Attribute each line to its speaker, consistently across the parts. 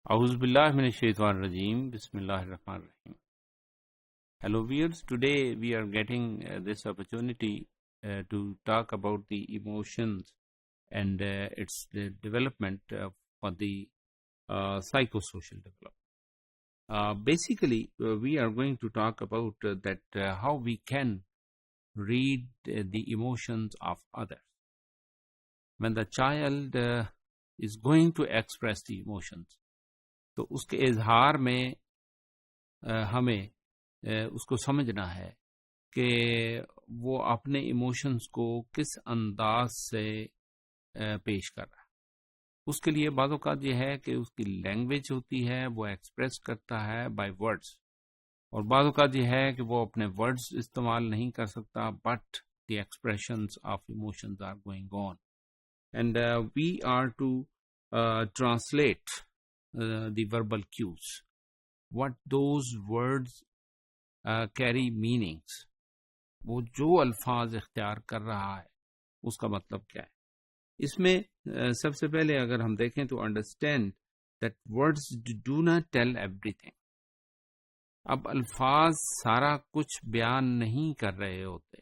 Speaker 1: A'udhu billahi minash shaitanir rajeem. Bismillahir rahmanir rahim. Hello viewers, today we are getting this opportunity to talk about the emotions and its development for the psychosocial development. Basically, we are going to talk about that how we can read the emotions of others. When the child is going to express the emotions, تو اس کے اظہار میں ہمیں اس کو سمجھنا ہے کہ وہ اپنے ایموشنز کو کس انداز سے پیش کر رہا ہے. اس کے لیے بعض اوقات یہ ہے کہ اس کی لینگویج ہوتی ہے، وہ ایکسپریس کرتا ہے بائی ورڈز، اور بعض اوقات یہ ہے کہ وہ اپنے ورڈز استعمال نہیں کر سکتا، but the expressions of emotions are going on, and we are to translate the verbal cues, what those words carry meanings. وہ جو الفاظ اختیار کر رہا ہے اس کا مطلب کیا ہے. اس میں سب سے پہلے اگر ہم دیکھیں تو understand that words do not tell everything. اب الفاظ سارا کچھ بیان نہیں کر رہے ہوتے،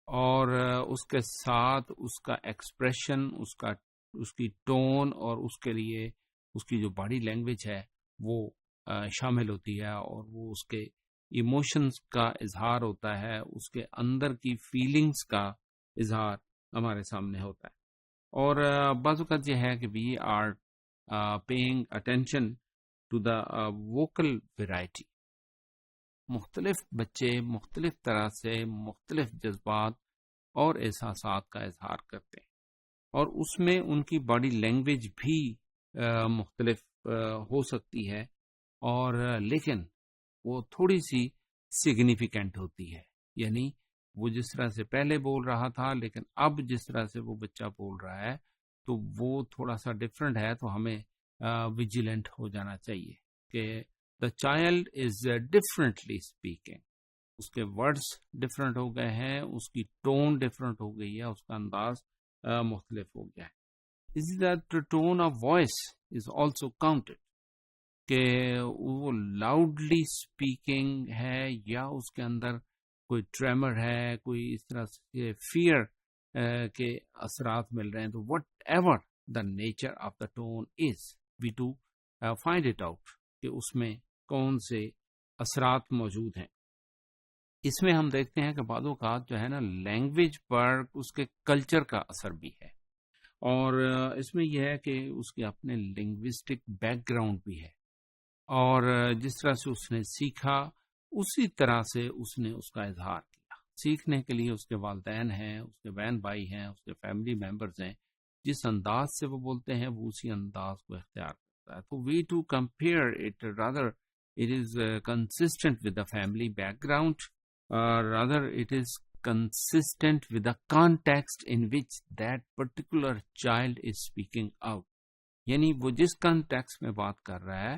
Speaker 1: اور اس کے ساتھ اس کا ایکسپریشن، اس کی ٹون اور اس کے لیے اس کی جو باڈی لینگویج ہے وہ شامل ہوتی ہے، اور وہ اس کے ایموشنز کا اظہار ہوتا ہے، اس کے اندر کی فیلنگز کا اظہار ہمارے سامنے ہوتا ہے. اور بعض اوقات یہ ہے کہ we are paying attention to the vocal variety. مختلف بچے مختلف طرح سے مختلف جذبات اور احساسات کا اظہار کرتے ہیں، اور اس میں ان کی باڈی لینگویج بھی مختلف ہو سکتی ہے، اور لیکن وہ تھوڑی سی سگنیفیکینٹ ہوتی ہے. یعنی وہ جس طرح سے پہلے بول رہا تھا لیکن اب جس طرح سے وہ بچہ بول رہا ہے تو وہ تھوڑا سا ڈفرینٹ ہے، تو ہمیں ویجیلنٹ ہو جانا چاہیے کہ the child is differently speaking. اس کے ورڈس ڈفرینٹ ہو گئے ہیں، اس کی ٹون ڈفرینٹ ہو گئی ہے، اس کا انداز مختلف ہو گیا ہے. Is that tone of voice is also counted, کہ وہ لاؤڈلی اسپیکنگ ہے یا اس کے اندر کوئی ٹریمر ہے، کوئی اس طرح سے فیئر کے اثرات مل رہے ہیں. تو whatever the nature of the tone is, we to find it out کہ اس میں کون سے اثرات موجود ہیں. اس میں ہم دیکھتے ہیں کہ بعض اوقات جو ہے نا لینگویج پر اس کے کلچر کا اثر بھی ہے، اور اس میں یہ ہے کہ اس کے اپنے لنگوسٹک بیک گراؤنڈ بھی ہے، اور جس طرح سے اس نے سیکھا اسی طرح سے اس نے اس کا اظہار کیا. سیکھنے کے لیے اس کے والدین ہیں، اس کے بہن بھائی ہیں، اس کے فیملی ممبرز ہیں، جس انداز سے وہ بولتے ہیں وہ اسی انداز کو اختیار کرتا ہے. تو we to compare it, rather it is consistent with the family background, rather it is consistent with the context in which that particular child is speaking out. یعنی وہ جس کنٹیکسٹ میں بات کر رہا ہے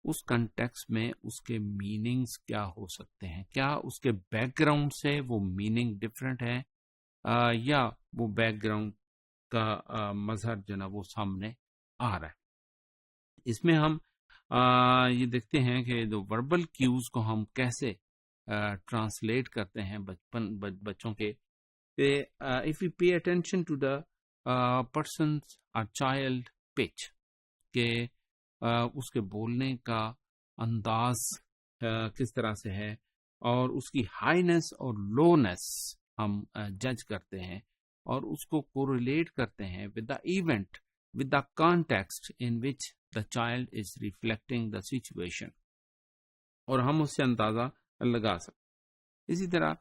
Speaker 1: اس کنٹیکسٹ میں اس کے میننگز کیا ہو سکتے ہیں، کیا اس کے بیک گراؤنڈ سے وہ میننگ ڈفرینٹ ہے، یا وہ بیک گراؤنڈ کا مظہر جو نا وہ سامنے آ رہا ہے. اس میں ہم یہ دیکھتے ہیں کہ جو وربل کیوز کو ہم کیسے ٹرانسلیٹ کرتے ہیں بچوں کے. If you pay attention to the persons اور چائلڈ پچ، کہ اس کے بولنے کا انداز کس طرح سے ہے، اور اس کی ہائینس اور لونیس ہم جج کرتے ہیں، اور اس کو کوریلیٹ کرتے ہیں with the event, with the context in which the child is reflecting the situation, اور ہم اس سے اندازہ لگا سکتے. اسی طرح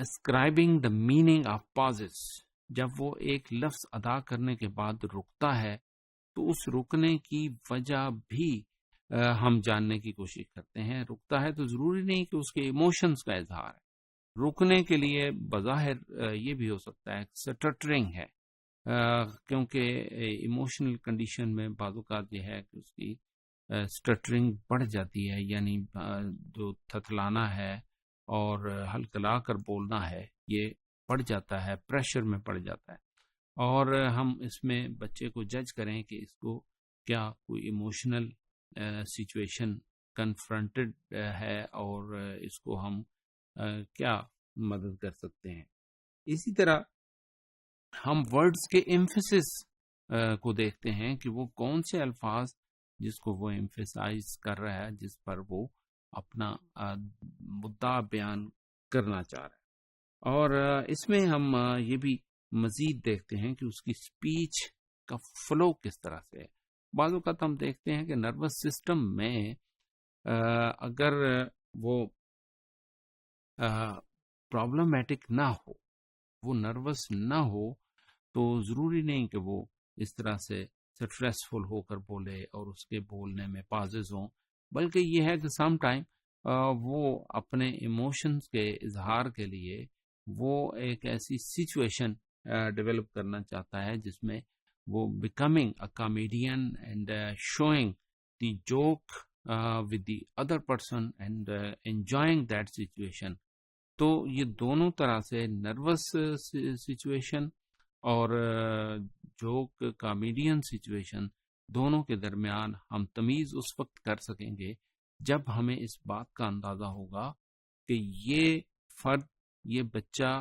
Speaker 1: اسکرائبنگ دا میننگ آف پازز، جب وہ ایک لفظ ادا کرنے کے بعد رکتا ہے تو اس رکنے کی وجہ بھی ہم جاننے کی کوشش کرتے ہیں. رکتا ہے تو ضروری نہیں کہ اس کے ایموشنز کا اظہار ہے، رکنے کے لیے بظاہر یہ بھی ہو سکتا ہے سٹرٹرنگ ہے، کیونکہ ایموشنل کنڈیشن میں بعض اوقات یہ ہے کہ اس کی سٹرٹرنگ بڑھ جاتی ہے، یعنی جو تھتلانا ہے اور ہلکلا کر بولنا ہے یہ بڑھ جاتا ہے، پریشر میں پڑ جاتا ہے. اور ہم اس میں بچے کو جج کریں کہ اس کو کیا کوئی ایموشنل سچویشن کنفرنٹڈ ہے اور اس کو ہم کیا مدد کر سکتے ہیں. اسی طرح ہم ورڈز کے ایمفیسس کو دیکھتے ہیں کہ وہ کون سے الفاظ جس کو وہ ایمفیسائز کر رہا ہے، جس پر وہ اپنا مدعا بیان کرنا چاہ رہا ہے. اور اس میں ہم یہ بھی مزید دیکھتے ہیں کہ اس کی اسپیچ کا فلو کس طرح سے ہے. بعض اوقات ہم دیکھتے ہیں کہ نروس سسٹم میں اگر وہ پرابلمیٹک نہ ہو، وہ نروس نہ ہو، تو ضروری نہیں کہ وہ اس طرح سے سٹریسفل ہو کر بولے اور اس کے بولنے میں پازز ہوں، بلکہ یہ ہے کہ سم ٹائم وہ اپنے ایموشنز کے اظہار کے لیے وہ ایک ایسی سچویشن ڈیولپ کرنا چاہتا ہے جس میں وہ becoming a comedian and showing the joke with the other person and enjoying that situation. تو یہ دونوں طرح سے نروس سچویشن اور جوک کامیڈین سچویشن دونوں کے درمیان ہم تمیز اس وقت کر سکیں گے جب ہمیں اس بات کا اندازہ ہوگا کہ یہ فرد، یہ بچہ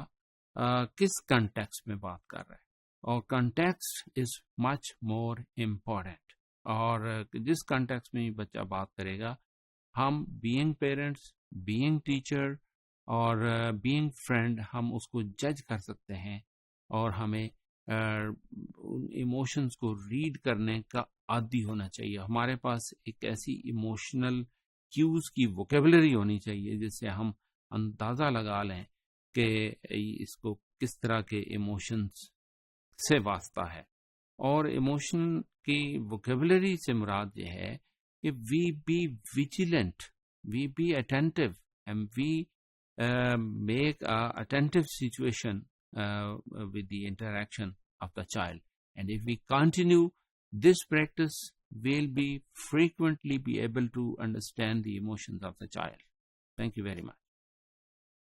Speaker 1: کس کنٹیکسٹ میں بات کر رہا ہے، اور کنٹیکسٹ از مچ مور امپورٹنٹ. اور جس کنٹیکسٹ میں بچہ بات کرے گا، ہم بینگ پیرنٹس، بینگ ٹیچر اور بینگ فرینڈ ہم اس کو جج کر سکتے ہیں، اور ہمیں ایموشنز کو ریڈ کرنے کا عادی ہونا چاہیے. ہمارے پاس ایک ایسی ایموشنل کیوز کی ووکیبلری ہونی چاہیے جس سے ہم اندازہ لگا لیں کہ اس کو کس طرح کے ایموشنز سے واسطہ ہے. اور ایموشن کی ووکیبلری سے مراد یہ ہے کہ we be vigilant, we be attentive and we make a attentive situation with the interaction of the child. And if we continue this practice, we'll be frequently be able to understand the emotions of the child. Thank you very much.